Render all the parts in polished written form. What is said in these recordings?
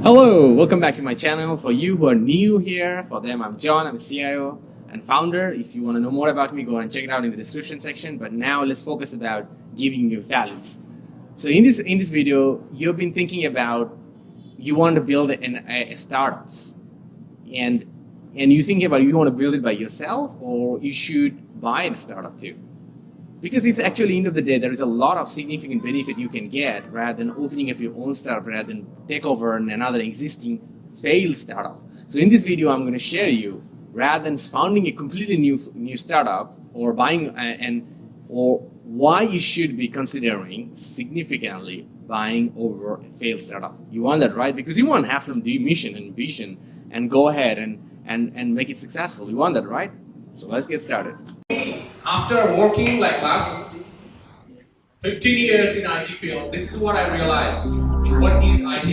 Hello, welcome back to my channel. For you who are new here, for them I'm John, I'm a CIO and founder. If you want to know more about me, go and check it out in the description section. But now let's focus about giving you values. So in this video, you've been thinking about you want to build a startups, and you think about you want to build it by yourself or you should buy a startup too. Because it's actually, end of the day, there is a lot of significant benefit you can get rather than opening up your own startup, rather than take over another existing failed startup. So in this video, I'm going to share you, rather than founding a completely new startup or buying or why you should be considering significantly buying over a failed startup. You want that, right? Because you want to have some mission and vision and go ahead and make it successful. You want that, right? So let's get started. After working like last 15 years in IT field, this is what I realized. What is IT?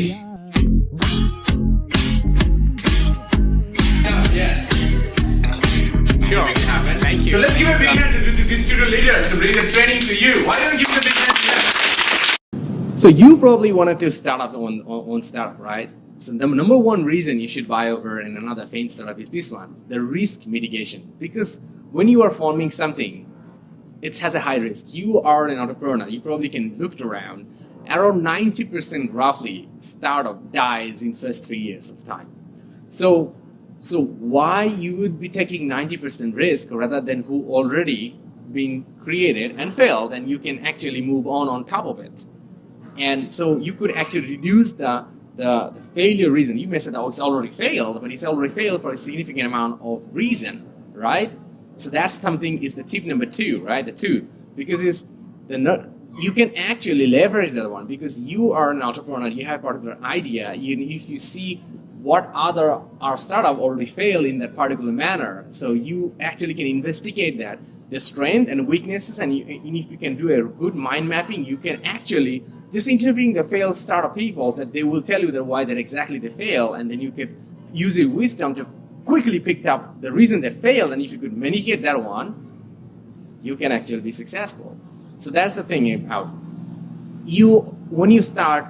Yeah. Sure. Thank you. So let's give a big hand to these student leaders to bring the training to you. Why don't you give a big hand to them? So you probably wanted to start up on startup, right? So the number one reason you should buy over in another failed startup is this one, the risk mitigation. Because when you are forming something, it has a high risk. You are an entrepreneur. You probably can look around. Around 90% roughly startup dies in first 3 years of time. So why you would be taking 90% risk rather than who already been created and failed, and you can actually move on top of it. And so you could actually reduce the failure reason. You may say, oh, it's already failed, but it's already failed for a significant amount of reason, right? So that's something is the tip number 2, right? The 2, because you can actually leverage that one because you are an entrepreneur. You have a particular idea. If you see what our startup already failed in that particular manner, so you actually can investigate that, the strength and weaknesses, and if you can do a good mind mapping, you can actually just interviewing the failed startup people that they will tell you why that exactly they fail, and then you could use your wisdom to quickly picked up the reason that failed, and if you could mitigate that one, you can actually be successful. So that's the thing about when you start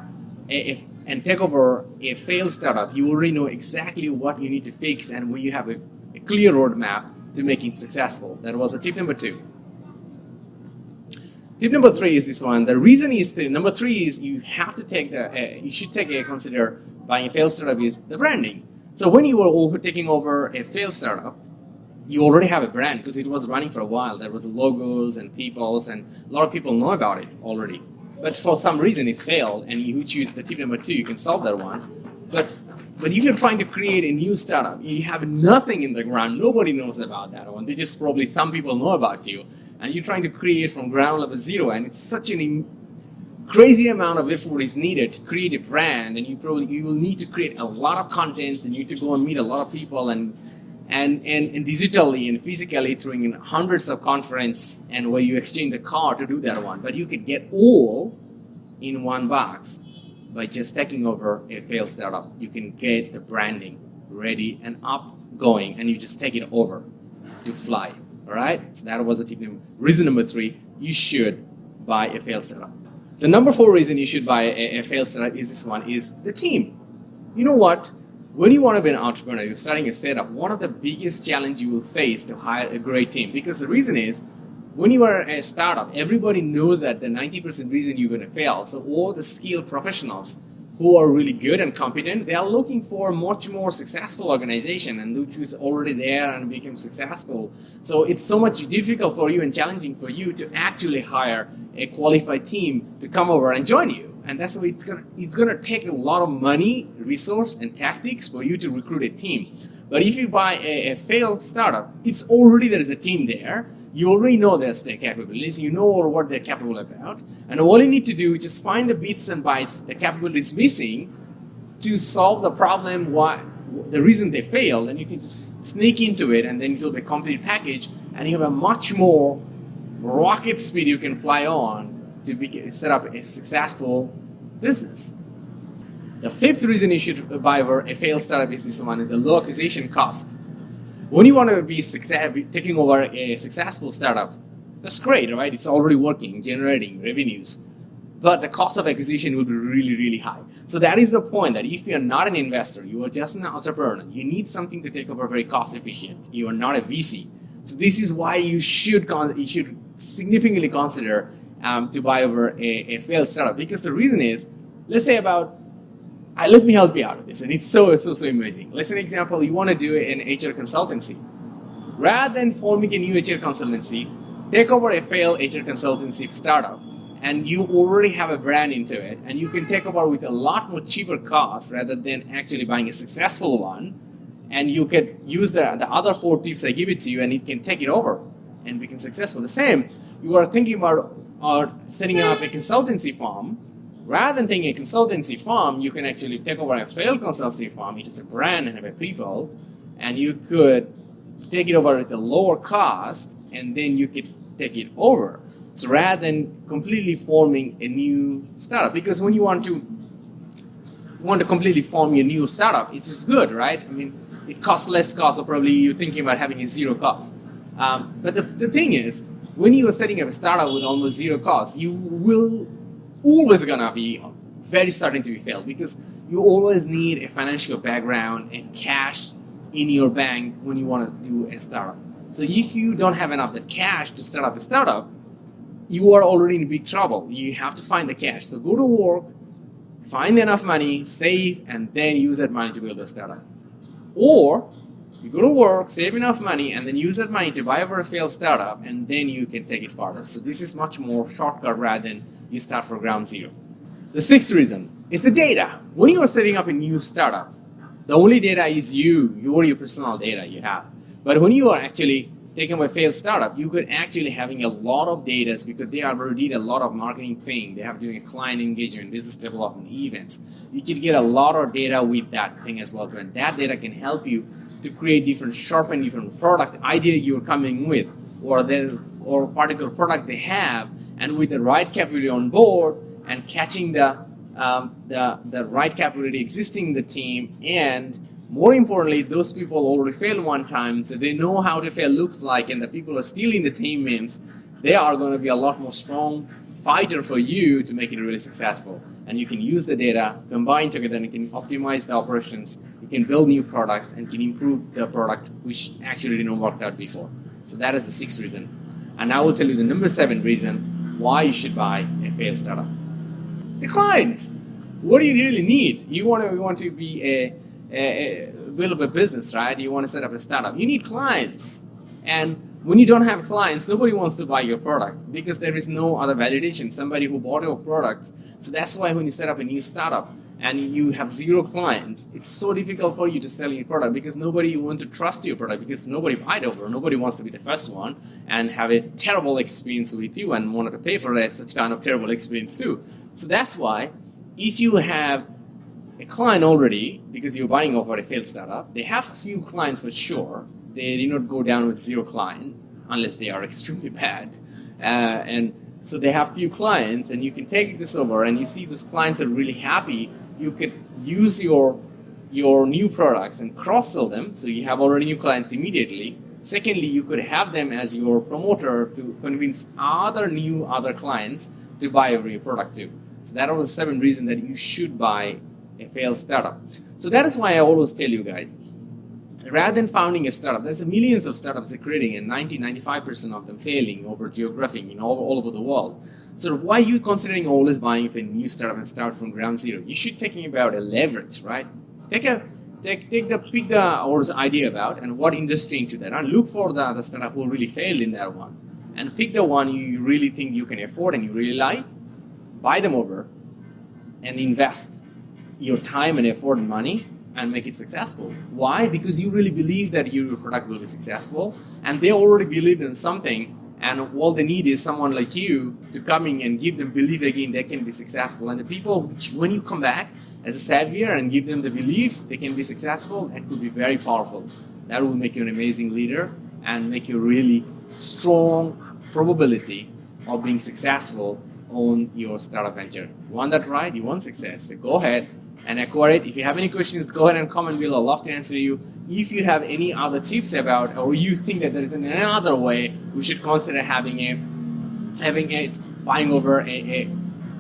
and take over a failed startup, you already know exactly what you need to fix, and when you have a clear roadmap to make it successful. That was the tip number 2. Tip number 3 is this one. The reason is number 3 is you have to you should consider buying a failed startup is the branding. So when you were taking over a failed startup, you already have a brand because it was running for a while. There was logos and peoples, and a lot of people know about it already. But for some reason it's failed, and you choose the tip number 2, you can solve that one. But if you're trying to create a new startup, you have nothing in the ground, nobody knows about that one. They just probably, some people know about you, and you're trying to create from ground level zero, and it's such an crazy amount of effort is needed to create a brand, and you will need to create a lot of content, and you need to go and meet a lot of people and digitally and physically through hundreds of conferences, and where you exchange the car to do that one. But you could get all in one box by just taking over a failed startup. You can get the branding ready and up going, and you just take it over to fly. All right. So that was the tip. Reason number 3: you should buy a failed startup. The number 4 reason you should buy a failed startup is this one, is the team. You know what? When you want to be an entrepreneur, you're starting a startup, one of the biggest challenges you will face to hire a great team. Because the reason is, when you are a startup, everybody knows that the 90% reason you're going to fail. So all the skilled professionals who are really good and competent, they are looking for a much more successful organization, and which is already there and become successful. So it's so much difficult for you and challenging for you to actually hire a qualified team to come over and join you. And that's why it's gonna take a lot of money, resource, and tactics for you to recruit a team. But if you buy a failed startup, it's already there is a team there. You already know their capabilities. You know what they're capable about. And all you need to do is just find the bits and bytes the capabilities missing to solve the problem, the reason they failed, and you can just sneak into it, and then it will be a complete package, and you have a much more rocket speed you can fly on to set up a successful business. The 5th reason you should buy over a failed startup is this one, is the low acquisition cost. When you want to be taking over a successful startup, that's great, right? It's already working, generating revenues. but the cost of acquisition will be really, really high. So that is the point, that if you're not an investor, you are just an entrepreneur, you need something to take over very cost efficient. You are not a VC. So this is why you should significantly consider to buy over a failed startup. Because the reason is, let's say let me help you out with this, and it's so amazing. Let's say an example, you want to do an HR consultancy. Rather than forming a new HR consultancy, take over a failed HR consultancy startup, and you already have a brand into it, and you can take over with a lot more cheaper cost rather than actually buying a successful one, and you can use the other 4 tips I give it to you, and it can take it over and become successful. The same, you are thinking about setting up a consultancy firm. Rather than taking a consultancy firm, you can actually take over a failed consultancy firm, which is a brand and have a pre-built, and you could take it over at a lower cost, and then you could take it over. So rather than completely forming a new startup, because when you want to completely form your new startup, it's just good, right? I mean, it costs less cost, so probably you're thinking about having a zero cost. But the thing is, when you are setting up a startup with almost zero cost, you will always gonna be very starting to be failed, because you always need a financial background and cash in your bank when you want to do a startup. So if you don't have enough that cash to start up a startup, you are already in big trouble. You have to find the cash. So go to work, find enough money, save, and then use that money to build a startup. Or you go to work, save enough money, and then use that money to buy over a failed startup, and then you can take it further. So this is much more shortcut rather than you start from ground zero. The 6th reason is the data. When you are setting up a new startup, the only data is your personal data you have. But when you are actually taking a failed startup, you could actually having a lot of data, because they already did a lot of marketing thing. They have doing a client engagement, business development, events. You can get a lot of data with that thing as well too, and that data can help you to sharpen different product idea you're coming with, or particular product they have, and with the right capability on board, and catching the right capability existing in the team, and more importantly, those people already failed one time, so they know how to fail looks like, and the people are still in the team means they are going to be a lot more strong fighter for you to make it really successful. And you can use the data, combine together, and you can optimize the operations, you can build new products, and can improve the product which actually didn't work out before. So that is the 6th reason. And I will tell you the number 7 reason why you should buy a failed startup. The client. What do you really need? You want to be build a business, right? You want to set up a startup. You need clients. And when you don't have clients, nobody wants to buy your product, because there is no other validation, somebody who bought your product. So that's why when you set up a new startup and you have 0 clients, it's so difficult for you to sell your product, because nobody wants to trust your product, because nobody buy it over. Nobody wants to be the first one and have a terrible experience with you and wanted to pay for such kind of terrible experience too. So that's why if you have a client already, because you're buying over a failed startup, they have few clients for sure. They do not go down with 0 client unless they are extremely bad. And so they have few clients, and you can take this over, and you see those clients are really happy. You could use your new products and cross-sell them, so you have already new clients immediately. Secondly, you could have them as your promoter to convince other clients to buy your product too. So that was 7 reasons that you should buy a failed startup. So that is why I always tell you guys, rather than founding a startup, there's millions of startups they're creating, and 95% of them failing over geography, all over the world. So why are you considering always buying a new startup and start from ground zero? You should thinking about a leverage, right? Pick the idea about and what industry into that, and look for the startup who really failed in that one, and pick the one you really think you can afford and you really like, buy them over, and invest your time and effort and money and make it successful. Why? Because you really believe that your product will be successful, and they already believed in something, and all they need is someone like you to come in and give them belief again they can be successful. And the people, when you come back as a savior and give them the belief they can be successful, it could be very powerful. That will make you an amazing leader and make you really strong probability of being successful on your startup venture. You want that right? You want success? So go ahead and acquire it. If you have any questions, go ahead and comment below. I'd love to answer you. If you have any other tips about, or you think that there is another way we should consider buying over a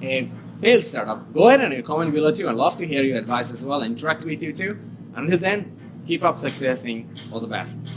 a failed startup, go ahead and comment below too. I'd love to hear your advice as well and interact with you too. Until then, keep up successing. All the best.